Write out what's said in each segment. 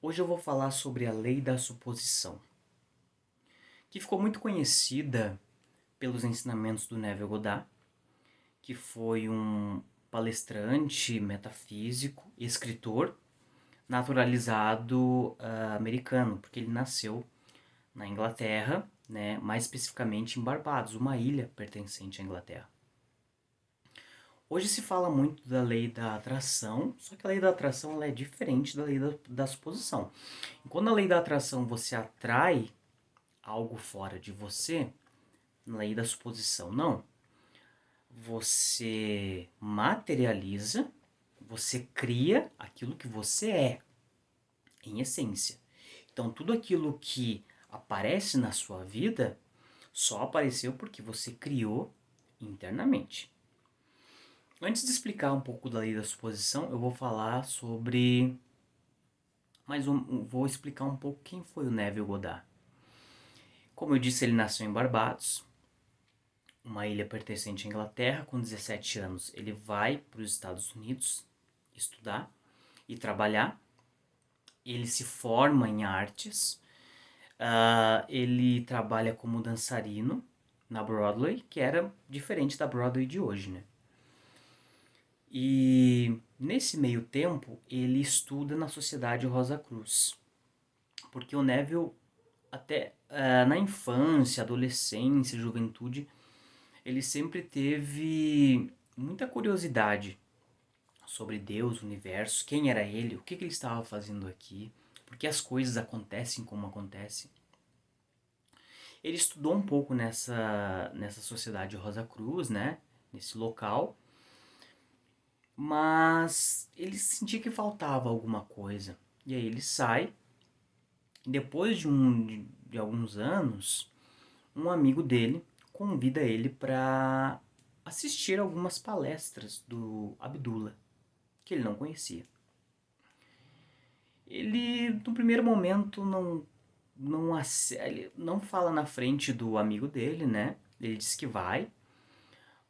Hoje eu vou falar sobre a lei da suposição, que ficou muito conhecida pelos ensinamentos do Neville Goddard, que foi um palestrante metafísico e escritor naturalizado americano, porque ele nasceu na Inglaterra, né, mais especificamente em Barbados, uma ilha pertencente à Inglaterra. Hoje se fala muito da lei da atração, só que a lei da atração ela é diferente da lei da suposição. Quando na lei da atração você atrai algo fora de você, na lei da suposição não. Você materializa, você cria aquilo que você é, em essência. Então tudo aquilo que aparece na sua vida só apareceu porque você criou internamente. Antes de explicar um pouco da lei da suposição, eu vou falar sobre vou explicar um pouco quem foi o Neville Goddard. Como eu disse, ele nasceu em Barbados, uma ilha pertencente à Inglaterra. Com 17 anos, ele vai para os Estados Unidos estudar e trabalhar. Ele se forma em artes. Ele trabalha como dançarino na Broadway, que era diferente da Broadway de hoje, né? E nesse meio tempo, ele estuda na Sociedade Rosa Cruz. Porque o Neville, até na infância, adolescência, juventude, ele sempre teve muita curiosidade sobre Deus, o universo, quem era ele, o que ele estava fazendo aqui, por que as coisas acontecem como acontecem. Ele estudou um pouco nessa sociedade Rosa Cruz, né, nesse local, mas ele sentia que faltava alguma coisa. E aí ele sai, e depois de alguns anos, um amigo dele convida ele para assistir algumas palestras do Abdullah, que ele não conhecia. Ele, no primeiro momento, ele não fala na frente do amigo dele, né? Ele diz que vai,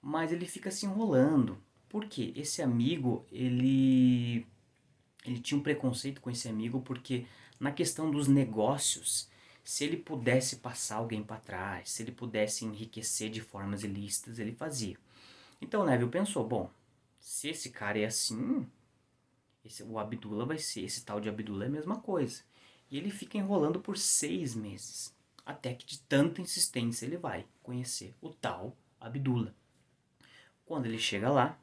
mas ele fica se enrolando. Por quê? Esse amigo, ele tinha um preconceito com esse amigo porque na questão dos negócios, se ele pudesse passar alguém para trás, se ele pudesse enriquecer de formas ilícitas, ele fazia. Então Neville pensou, bom, se esse cara é assim, o Abdullah vai ser, esse tal de Abdullah é a mesma coisa. E ele fica enrolando por 6 meses, até que de tanta insistência ele vai conhecer o tal Abdullah. Quando ele chega lá,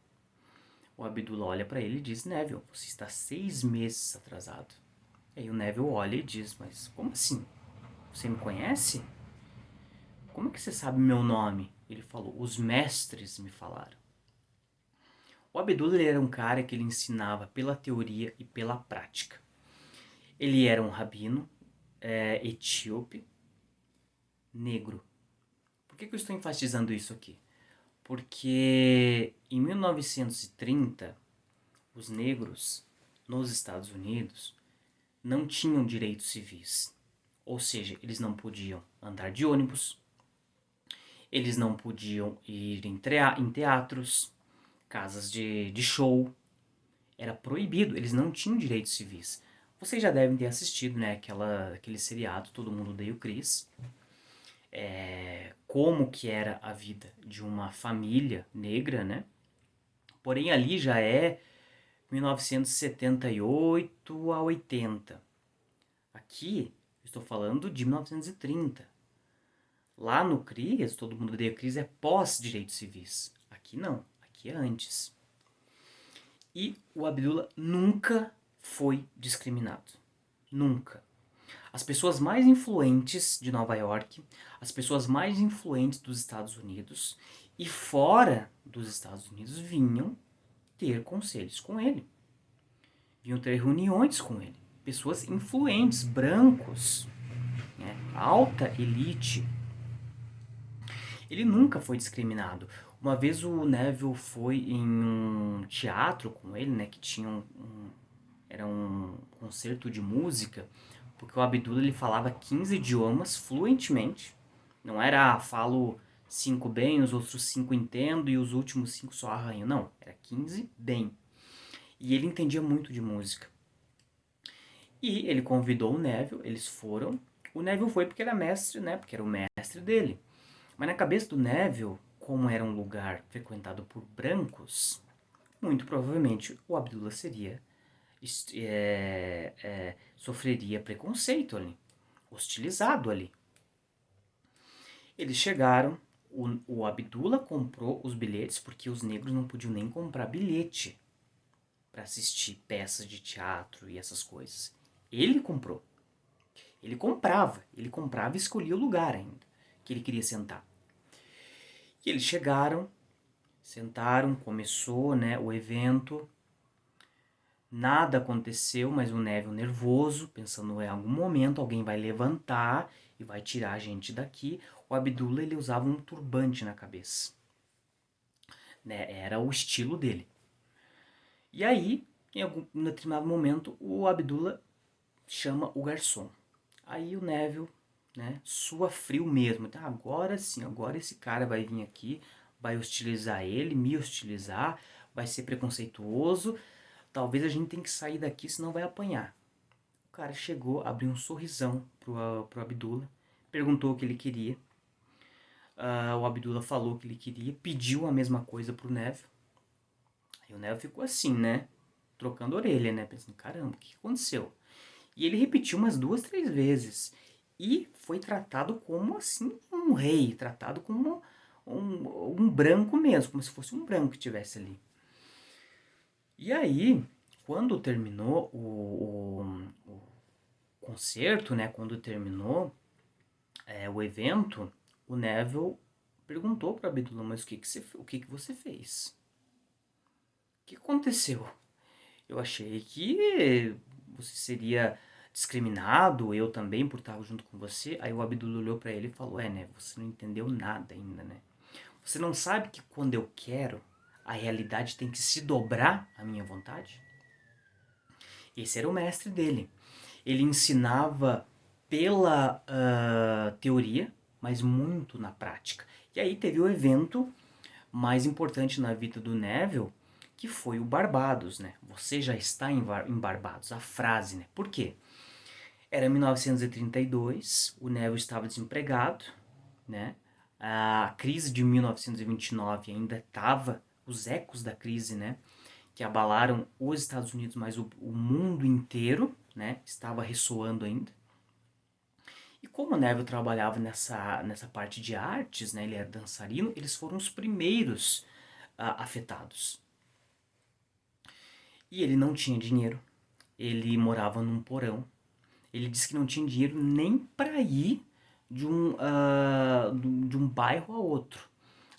o Abdullah olha para ele e diz, Neville, você está 6 meses atrasado. E aí o Neville olha e diz, mas como assim? Você me conhece? Como é que você sabe meu nome? Ele falou, os mestres me falaram. O Abdullah era um cara que ele ensinava pela teoria e pela prática. Ele era um rabino etíope, negro. Por que eu estou enfatizando isso aqui? Porque em 1930, os negros nos Estados Unidos não tinham direitos civis. Ou seja, eles não podiam andar de ônibus, eles não podiam ir em teatros, casas de show. Era proibido, eles não tinham direitos civis. Vocês já devem ter assistido, né, aquele seriado Todo Mundo Odeia o Chris. Como que era a vida de uma família negra, né? Porém, ali já é 1978 a 80. Aqui, estou falando de 1930. Lá no CRIS, Todo Mundo Odeia o Chris, é pós-direitos civis. Aqui não, aqui é antes. E o Abdullah nunca foi discriminado. Nunca. As pessoas mais influentes de Nova York, as pessoas mais influentes dos Estados Unidos e fora dos Estados Unidos vinham ter conselhos com ele. Vinham ter reuniões com ele. Pessoas influentes, brancos, né? Alta elite. Ele nunca foi discriminado. Uma vez o Neville foi em um teatro com ele, né, que tinha era um concerto de música, porque o Abdullah ele falava 15 idiomas fluentemente. Não era, falo 5 bem, os outros 5 entendo e os últimos 5 só arranho. Não, era 15 bem. E ele entendia muito de música. E ele convidou o Neville, eles foram. O Neville foi porque era mestre, né? Porque era o mestre dele. Mas na cabeça do Neville, como era um lugar frequentado por brancos, muito provavelmente o Abdullah sofreria preconceito ali, hostilizado ali. Eles chegaram, o Abdullah comprou os bilhetes, porque os negros não podiam nem comprar bilhete para assistir peças de teatro e essas coisas. Ele comprou. Ele comprava e escolhia o lugar ainda que ele queria sentar. E eles chegaram, sentaram, começou, né, o evento. Nada aconteceu, mas o Neville nervoso, pensando em algum momento alguém vai levantar e vai tirar a gente daqui. O Abdullah, ele usava um turbante na cabeça, né? Era o estilo dele. E aí, em determinado momento, o Abdullah chama o garçom. Aí o Neville, né, sua frio mesmo. Tá, agora sim, agora esse cara vai vir aqui, vai hostilizar ele, me hostilizar, vai ser preconceituoso. Talvez a gente tenha que sair daqui, senão vai apanhar. O cara chegou, abriu um sorrisão pro Abdullah, perguntou o que ele queria. O Abdullah falou o que ele queria, pediu a mesma coisa pro Neville. Aí o Neville ficou assim, né? Trocando orelha, né? Pensando, caramba, o que aconteceu? E ele repetiu umas 2, 3 vezes. E foi tratado como, assim, um rei. Tratado como um branco mesmo. Como se fosse um branco que estivesse ali. E aí, quando terminou o concerto, né? Quando terminou o evento, o Neville perguntou para Abdullah, mas o que você fez? O que aconteceu? Eu achei que você seria discriminado, eu também, por estar junto com você. Aí o Abdullah olhou pra ele e falou, né, você não entendeu nada ainda, né? Você não sabe que quando eu quero, a realidade tem que se dobrar à minha vontade? Esse era o mestre dele. Ele ensinava pela teoria, mas muito na prática. E aí teve o evento mais importante na vida do Neville, que foi o Barbados, né? Você já está em Barbados, a frase, né? Por quê? Era 1932, o Neville estava desempregado, né? A crise de 1929 ainda estava, os ecos da crise, né? Que abalaram os Estados Unidos, mas o mundo inteiro, né? Estava ressoando ainda. E como o Neville trabalhava nessa parte de artes, né? Ele era dançarino, eles foram os primeiros afetados. E ele não tinha dinheiro, ele morava num porão. Ele disse que não tinha dinheiro nem para ir de um bairro a outro.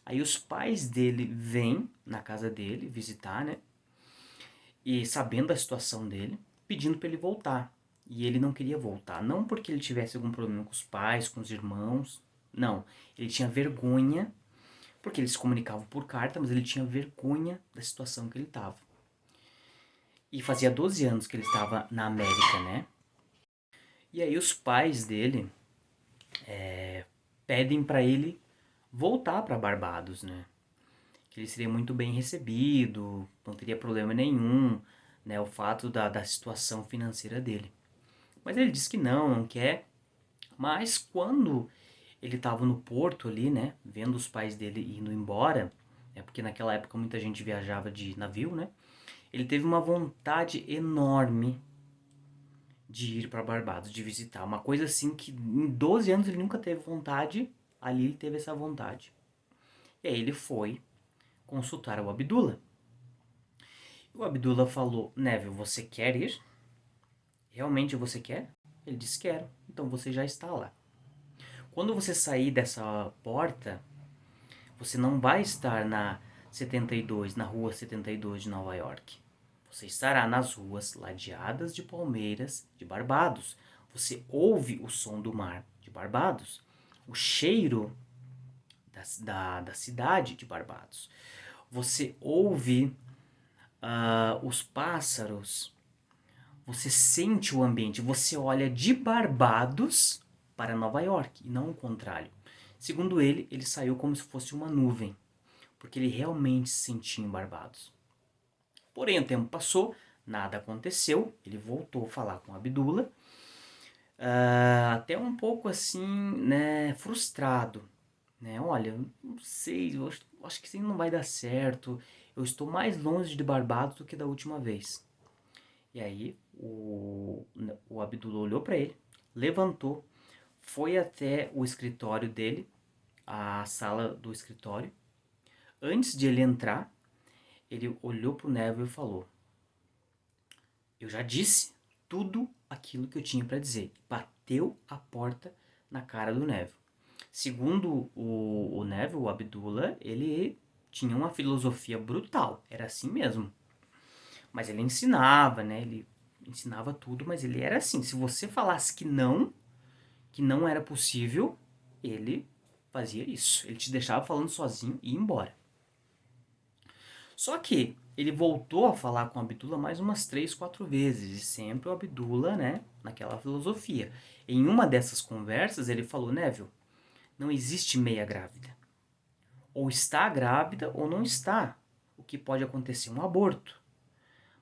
Aí os pais dele vêm na casa dele visitar, né? E sabendo da situação dele, pedindo para ele voltar. E ele não queria voltar. Não porque ele tivesse algum problema com os pais, com os irmãos. Não. Ele tinha vergonha, porque eles se comunicavam por carta, mas ele tinha vergonha da situação que ele estava. E fazia 12 anos que ele estava na América, né? E aí os pais dele pedem para ele voltar para Barbados, né? Que ele seria muito bem recebido, não teria problema nenhum, né? O fato da situação financeira dele. Mas ele diz que não quer. Mas quando ele estava no porto ali, né? Vendo os pais dele indo embora, porque naquela época muita gente viajava de navio, né? Ele teve uma vontade enorme de ir para Barbados, de visitar. Uma coisa assim que em 12 anos ele nunca teve vontade, ali ele teve essa vontade. E aí ele foi consultar o Abdullah. E o Abdullah falou, Neville, você quer ir? Realmente você quer? Ele disse, quero. Então você já está lá. Quando você sair dessa porta, você não vai estar na 72, na rua 72 de Nova York. Você estará nas ruas ladeadas de palmeiras de Barbados. Você ouve o som do mar de Barbados, o cheiro da cidade de Barbados. Você ouve os pássaros, você sente o ambiente, você olha de Barbados para Nova York e não o contrário. Segundo ele, ele saiu como se fosse uma nuvem, porque ele realmente se sentia em Barbados. Porém, o tempo passou, Nada aconteceu, ele voltou a falar com a Abdullah, até um pouco assim, né, frustrado, né? Olha, eu não sei, eu acho que isso não vai dar certo. Eu estou mais longe de Barbados do que da última vez. E aí o Abdullah olhou para ele, levantou, foi até o escritório dele, a sala do escritório. Antes de ele entrar, ele olhou para o Neville e falou: eu já disse tudo aquilo que eu tinha para dizer. Bateu a porta na cara do Neville. Segundo o Neville, o Abdullah, ele tinha uma filosofia brutal. Era assim mesmo. Mas ele ensinava, né? Ele ensinava tudo, mas ele era assim. Se você falasse que não era possível, ele fazia isso. Ele te deixava falando sozinho e ia embora. Só que ele voltou a falar com o Abdullah mais umas 3, 4 vezes. E sempre o Abdullah, né, naquela filosofia. Em uma dessas conversas, ele falou: Neville, não existe meia grávida. Ou está grávida ou não está. O que pode acontecer é um aborto.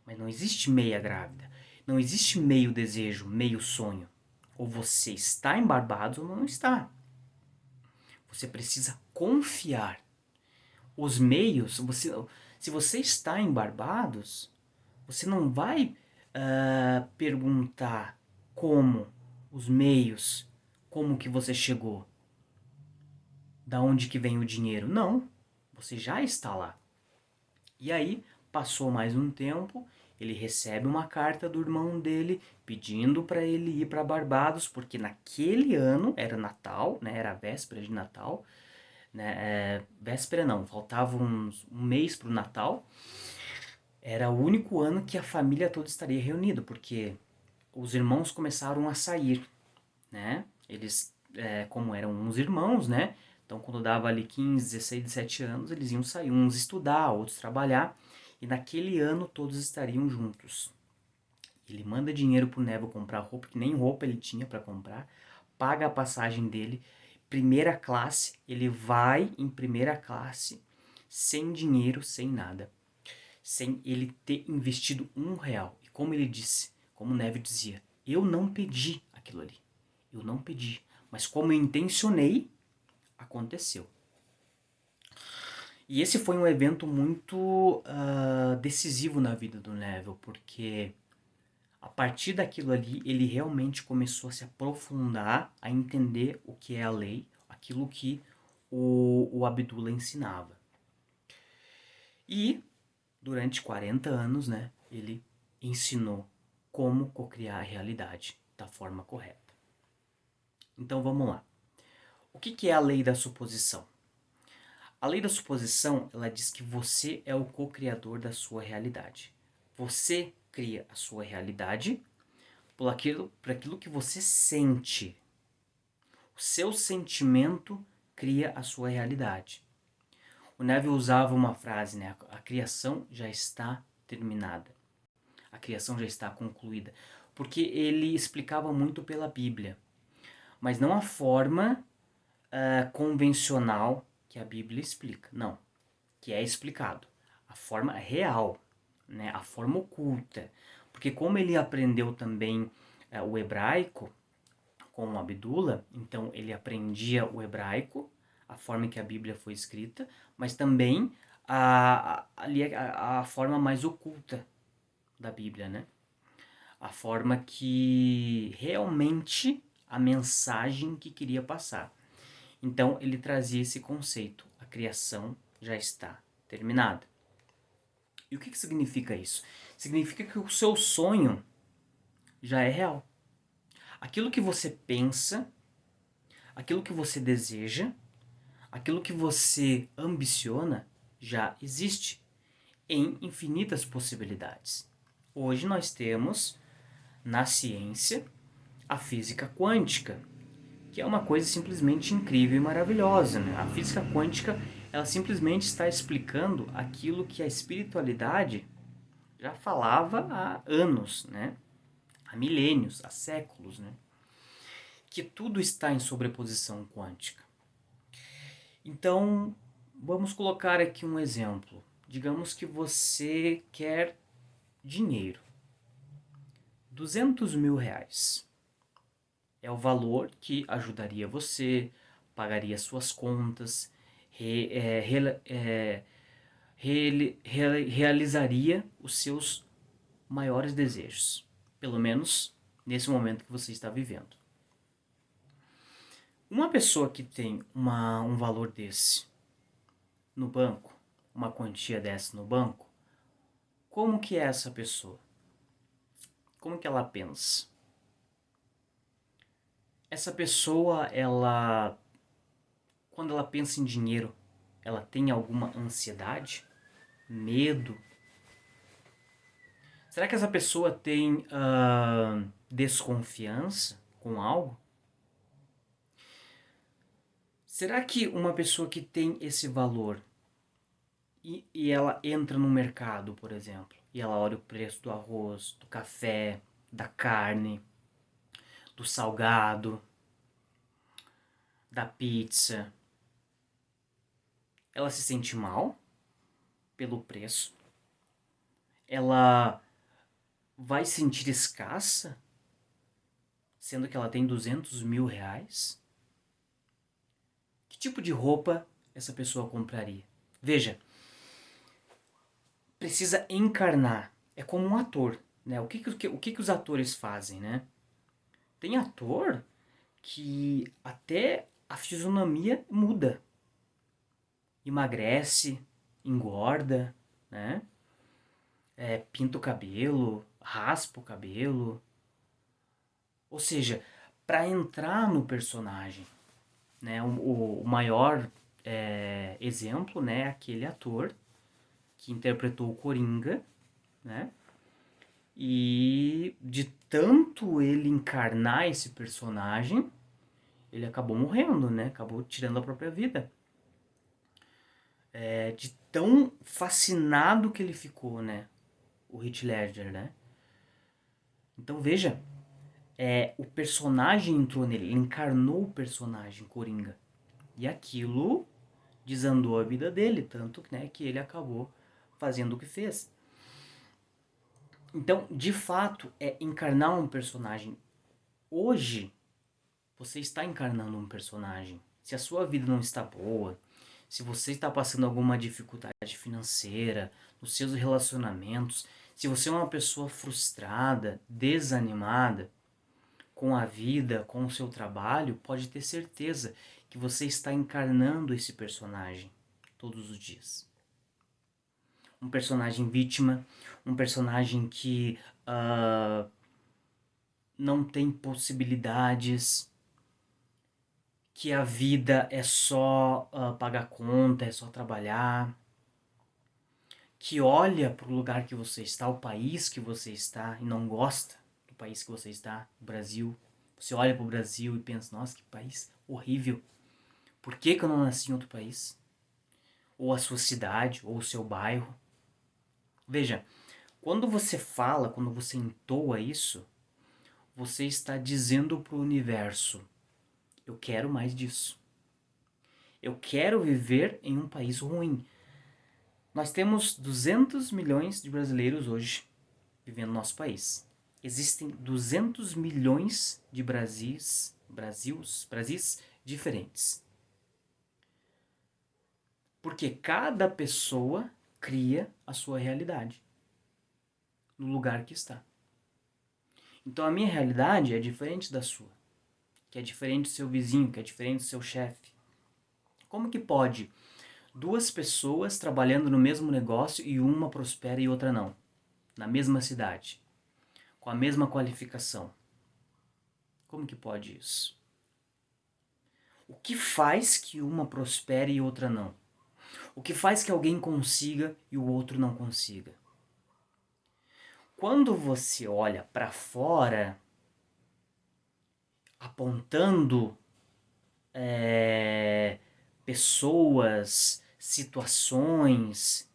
Mas não existe meia grávida. Não existe meio desejo, meio sonho. Ou você está em Barbados ou não está. Você precisa confiar. Os meios, se você está em Barbados, você não vai perguntar como, os meios, como que você chegou, da onde que vem o dinheiro. Não, você já está lá. E aí, passou mais um tempo, ele recebe uma carta do irmão dele pedindo para ele ir para Barbados, porque naquele ano era Natal, né, era a véspera de Natal, né, véspera não, faltava um mês para o Natal. Era o único ano que a família toda estaria reunida, porque os irmãos começaram a sair, né? Eles, como eram uns irmãos, né? Então, quando dava ali 15, 16, 17 anos, eles iam sair, uns estudar, outros trabalhar, e naquele ano todos estariam juntos. Ele manda dinheiro pro Neville comprar roupa, que nem roupa ele tinha para comprar, paga a passagem dele, primeira classe, ele vai em primeira classe, sem dinheiro, sem nada, sem ele ter investido R$ 1. E como ele disse, como o Neville dizia, eu não pedi aquilo ali. Eu não pedi. Mas como eu intencionei, aconteceu. E esse foi um evento muito decisivo na vida do Neville, porque a partir daquilo ali, ele realmente começou a se aprofundar, a entender o que é a lei, aquilo que o Abdullah ensinava. E durante 40 anos, né, ele ensinou como cocriar a realidade da forma correta. Então vamos lá. O que é a lei da suposição? A lei da suposição, ela diz que você é o co-criador da sua realidade. Você cria a sua realidade por aquilo que você sente. O seu sentimento cria a sua realidade. O Neville usava uma frase, né? A criação já está terminada. A criação já está concluída. Porque ele explicava muito pela Bíblia. Mas não a forma convencional que a Bíblia explica. Não. Que é explicado. A forma real. Né? A forma oculta. Porque como ele aprendeu também o hebraico com o Abdullah, então ele aprendia o hebraico, a forma que a Bíblia foi escrita, mas também a forma mais oculta da Bíblia, né? A forma que realmente a mensagem que queria passar. Então ele trazia esse conceito, a criação já está terminada. E o que significa isso? Significa que o seu sonho já é real. Aquilo que você pensa, aquilo que você deseja, aquilo que você ambiciona já existe em infinitas possibilidades. Hoje nós temos na ciência a física quântica, que é uma coisa simplesmente incrível e maravilhosa, né? A física quântica, ela simplesmente está explicando aquilo que a espiritualidade já falava há anos, né? Há milênios, há séculos, né? Que tudo está em sobreposição quântica. Então, vamos colocar aqui um exemplo. Digamos que você quer dinheiro. R$ 200.000 é o valor que ajudaria você, pagaria suas contas, realizaria os seus maiores desejos, pelo menos nesse momento que você está vivendo. Uma pessoa que tem um valor desse no banco, uma quantia dessa no banco, como que é essa pessoa? Como que ela pensa? Essa pessoa, quando ela pensa em dinheiro, ela tem alguma ansiedade? Medo? Será que essa pessoa tem desconfiança com algo? Será que uma pessoa que tem esse valor e ela entra no mercado, por exemplo, e ela olha o preço do arroz, do café, da carne, do salgado, da pizza, ela se sente mal pelo preço? Ela vai sentir escassa, sendo que ela tem R$ 200.000? Que tipo de roupa essa pessoa compraria? Veja, precisa encarnar. É como um ator, né? O que os atores fazem, né? Tem ator que até a fisionomia muda. Emagrece, engorda, né? Pinta o cabelo, raspa o cabelo. Ou seja, para entrar no personagem, né? O maior exemplo, né? É aquele ator que interpretou o Coringa, né? E de tanto ele encarnar esse personagem, ele acabou morrendo, né? Acabou tirando a própria vida. De tão fascinado que ele ficou, né? O Heath Ledger, né? Então veja, o personagem entrou nele, ele encarnou o personagem Coringa. E aquilo desandou a vida dele, tanto, né, que ele acabou fazendo o que fez. Então, de fato, é encarnar um personagem. Hoje, você está encarnando um personagem. Se a sua vida não está boa, se você está passando alguma dificuldade financeira, nos seus relacionamentos, se você é uma pessoa frustrada, desanimada com a vida, com o seu trabalho, pode ter certeza que você está encarnando esse personagem todos os dias. Um personagem vítima, um personagem que não tem possibilidades, que a vida é só pagar conta, é só trabalhar, que olha para o lugar que você está, o país que você está, e não gosta do país que você está, o Brasil. Você olha para o Brasil e pensa, nossa, que país horrível. Por que eu não nasci em outro país? Ou a sua cidade, ou o seu bairro. Veja, quando você fala, quando você entoa isso, você está dizendo para o universo, eu quero mais disso. Eu quero viver em um país ruim. Nós temos 200 milhões de brasileiros hoje vivendo no nosso país. Existem 200 milhões de Brasis diferentes. Porque cada pessoa cria a sua realidade no lugar que está. Então a minha realidade é diferente da sua, que é diferente do seu vizinho, que é diferente do seu chefe. Como que pode duas pessoas trabalhando no mesmo negócio e uma prospera e outra não? Na mesma cidade, com a mesma qualificação. Como que pode isso? O que faz que uma prospere e outra não? O que faz que alguém consiga e o outro não consiga? Quando você olha para fora, apontando pessoas, situações,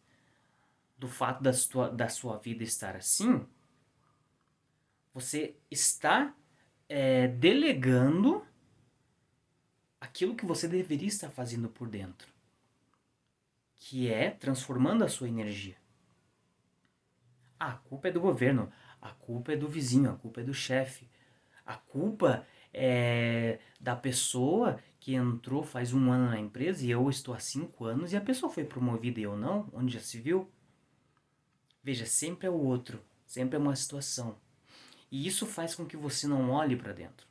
do fato da sua vida estar assim, você está delegando aquilo que você deveria estar fazendo por dentro, que é transformando a sua energia. A culpa é do governo. A culpa é do vizinho, a culpa é do chefe. A culpa é da pessoa que entrou faz 1 ano na empresa e eu estou há 5 anos e a pessoa foi promovida e eu não, onde já se viu? Veja, sempre é o outro, sempre é uma situação. E isso faz com que você não olhe para dentro.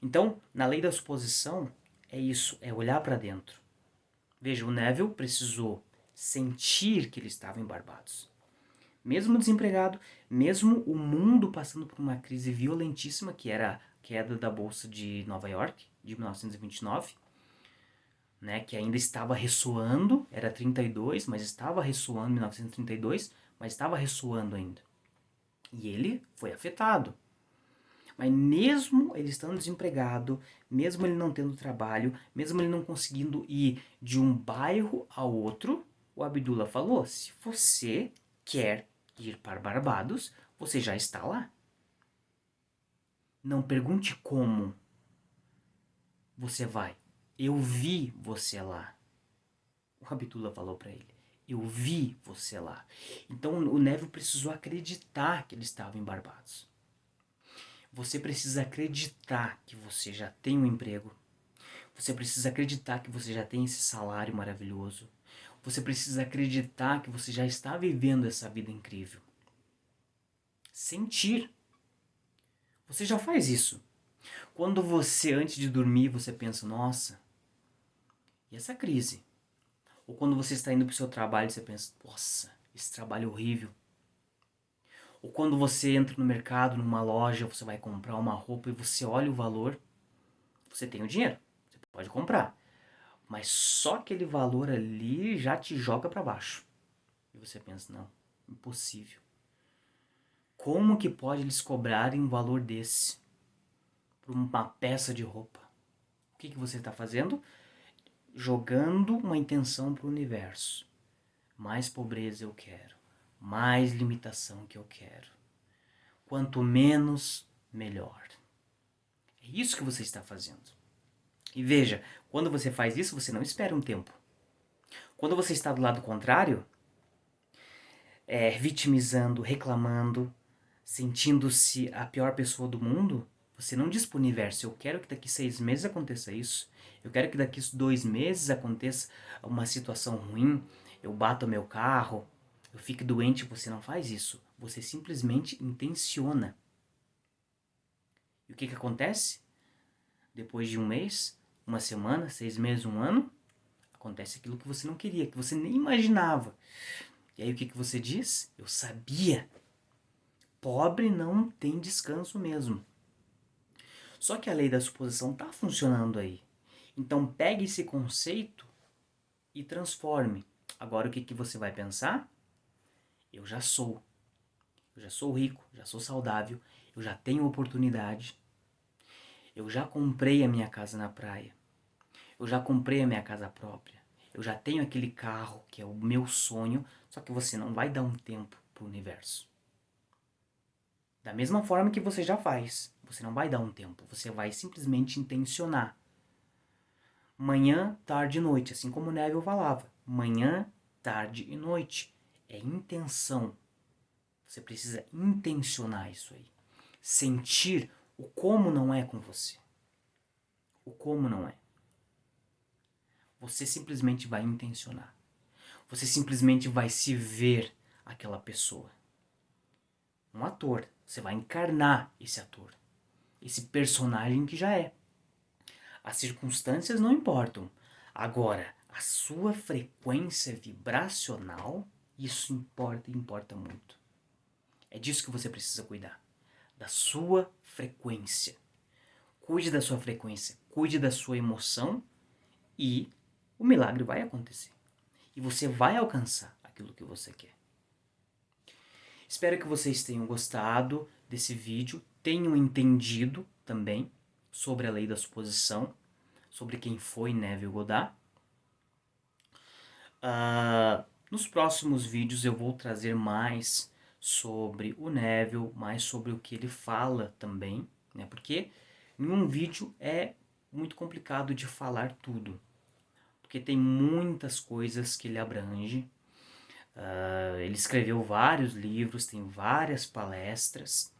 Então, na lei da suposição, é isso, é olhar para dentro. Veja, o Neville precisou sentir que ele estava em Barbados. Mesmo desempregado, mesmo o mundo passando por uma crise violentíssima, que era a queda da Bolsa de Nova York, de 1929, né, que ainda estava ressoando, era 32, mas estava ressoando em 1932, mas estava ressoando ainda. E ele foi afetado. Mas mesmo ele estando desempregado, mesmo ele não tendo trabalho, mesmo ele não conseguindo ir de um bairro ao outro, o Abdullah falou: se você quer ir para Barbados, você já está lá. Não pergunte como você vai. Eu vi você lá. O Abdullah falou para ele: eu vi você lá. Então o Neville precisou acreditar que ele estava em Barbados. Você precisa acreditar que você já tem um emprego. Você precisa acreditar que você já tem esse salário maravilhoso. Você precisa acreditar que você já está vivendo essa vida incrível. Sentir. Você já faz isso. Quando você, antes de dormir, você pensa: nossa, e essa crise? Ou quando você está indo para o seu trabalho, você pensa: nossa, esse trabalho é horrível. Ou quando você entra no mercado, numa loja, você vai comprar uma roupa e você olha o valor, você tem o dinheiro, você pode comprar. Mas só aquele valor ali já te joga para baixo. E você pensa: não, impossível. Como que pode eles cobrarem um valor desse por uma peça de roupa? O que você está fazendo? Jogando uma intenção para o universo. Mais pobreza eu quero. Mais limitação que eu quero. Quanto menos, melhor. É isso que você está fazendo. E veja, quando você faz isso, você não espera um tempo. Quando você está do lado contrário, vitimizando, reclamando, sentindo-se a pior pessoa do mundo, você não diz para o universo: eu quero que daqui 6 meses aconteça isso. Eu quero que daqui 2 meses aconteça uma situação ruim, eu bato meu carro, eu fique doente. Você não faz isso. Você simplesmente intenciona. E o que acontece? Depois de 1 mês, 1 semana, 6 meses, 1 ano, acontece aquilo que você não queria, que você nem imaginava. E aí o que você diz? Eu sabia. Pobre não tem descanso mesmo. Só que a lei da suposição está funcionando aí. Então pegue esse conceito e transforme. Agora o que você vai pensar? Eu já sou. Eu já sou rico, já sou saudável, eu já tenho oportunidade. Eu já comprei a minha casa na praia. Eu já comprei a minha casa própria. Eu já tenho aquele carro que é o meu sonho, só que você não vai dar um tempo pro universo. Da mesma forma que você já faz, você não vai dar um tempo, você vai simplesmente intencionar. Manhã, tarde e noite, assim como o Neville falava. Manhã, tarde e noite. É intenção. Você precisa intencionar isso aí. Sentir o como não é com você. O como não é. Você simplesmente vai intencionar. Você simplesmente vai se ver aquela pessoa. Um ator. Você vai encarnar esse ator. Esse personagem que já é. As circunstâncias não importam. Agora, a sua frequência vibracional, isso importa e importa muito. É disso que você precisa cuidar. Da sua frequência. Cuide da sua frequência. Cuide da sua emoção e o milagre vai acontecer. E você vai alcançar aquilo que você quer. Espero que vocês tenham gostado desse vídeo, tenham entendido também sobre a lei da suposição, sobre quem foi Neville Goddard. Nos próximos vídeos eu vou trazer mais sobre o Neville, mais sobre o que ele fala também, né? Porque em um vídeo é muito complicado de falar tudo, porque tem muitas coisas que ele abrange. Ele escreveu vários livros, tem várias palestras.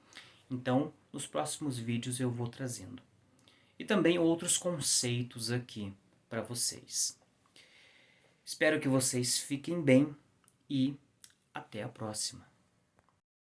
Então, nos próximos vídeos eu vou trazendo. E também outros conceitos aqui para vocês. Espero que vocês fiquem bem e até a próxima.